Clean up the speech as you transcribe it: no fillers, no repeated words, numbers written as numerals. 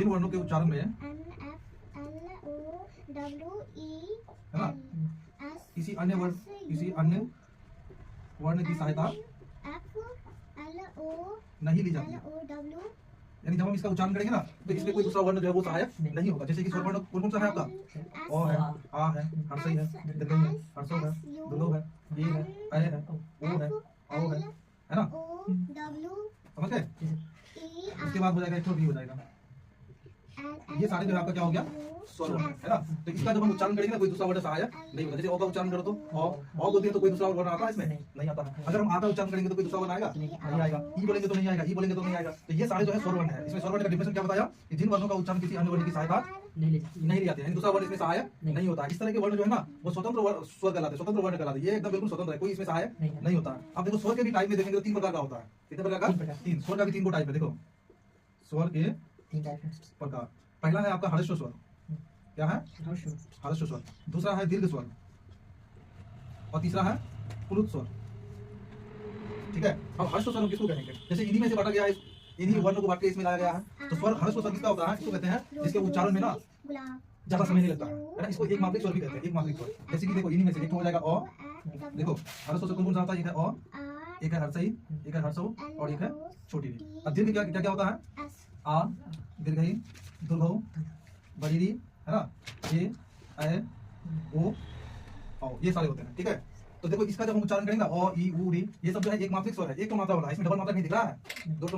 जिन वर्णों के उच्चारण में है ना किसी अन्य वर्ण की सहायता नहीं ली जाती, यानी जब हम इसका उच्चारण करेंगे ना तो इसमें कोई दूसरा वर्ण जो है वो सहायक नहीं होगा। जैसे कि स्वर वर्ण कौन कौन सा है आपका? अ है, आ है, हर्षई है, दीर्घई है, हर्षो है, दुर्लभ है, ये है, अ है, ओ है, औ है ना? समझ गए? उसके बाद हो जाएगा एक भी हो जाएगा। ये सारे जो है आपका क्या हो गया? स्वर वर्ण है ना। तो इसका जब हम उच्चारण करेंगे ना कोई दूसरा वर्ण सहायक नहीं होगा। जैसे ओ का उच्चारण करो तो औ बोलते हैं तो कोई दूसरा वर्ण आता है इसमें? नहीं आता। अगर हम आ का उच्चारण करेंगे तो कोई दूसरा वर्ण आएगा? नहीं आएगा। ई बोलेंगे तो नहीं आएगा, ई बोलेंगे तो नहीं आएगा। तो ये सारे जो है स्वर वर्ण है। इसमें स्वर वर्ण का डिफिनेशन क्या बताया कि जिन वर्णों का उच्चारण किसी अन्य वर्ण की सहायता नहीं ली जाती है, दूसरा वर्ण इसमें सहायक नहीं होता। इस तरह के वर्ण जो है ना वो स्वतंत्र स्वर कहलाते हैं, स्वतंत्र वर्ण कहलाते हैं। ये एकदम बिल्कुल स्वतंत्र है, कोई इसमें सहायक नहीं होता। अब देखो स्वर के भी टाइप में देखेंगे तो 3 प्रकार का होता है। कितने प्रकार का? 3। स्वर का भी 3 को टाइप है। देखो स्वर के 3 प्रकार। पहला है आपका हर्ष स्वर। क्या है? हर्ष स्वर। दूसरा है दीर्घ स्वर और तीसरा है प्लुत स्वर। ठीक है। अब हर्ष स्वर किसको कहेंगे? जैसे इन्हीं में से बांटा गया है, इन्हीं वर्णों को बांट के इसमें लाया गया है। तो स्वर हर्ष स्वर किसका होता है? इसको कहते हैं जिसके उच्चारण में ना ज्यादा समय नहीं लगता है ना। इसको एक मात्रिक स्वर भी कहते हैं, एक मात्रिक स्वर। जैसे कि देखो इन्हीं में से एक हो जाएगा अ। देखो हर्ष स्वर कौन सा होता है? एक है अ, एक है हर्षई, एक है हर्षो और एक है छोटी री। अब दीर्घ क्या क्या होता है? आ, दीर्घई, दुर्घऊ, बड़ी री है ना, ए, ऐ, ओ, औ, ये सारे होते हैं। ठीक है। तो देखो इसका जब हम उच्चारण करेंगे अ, ई, उ, री, ये सब जो है एक मात्रिक स्वर है, एक तो मात्रा वाला है। इसमें डबल मात्रा नहीं दिख रहा है। दो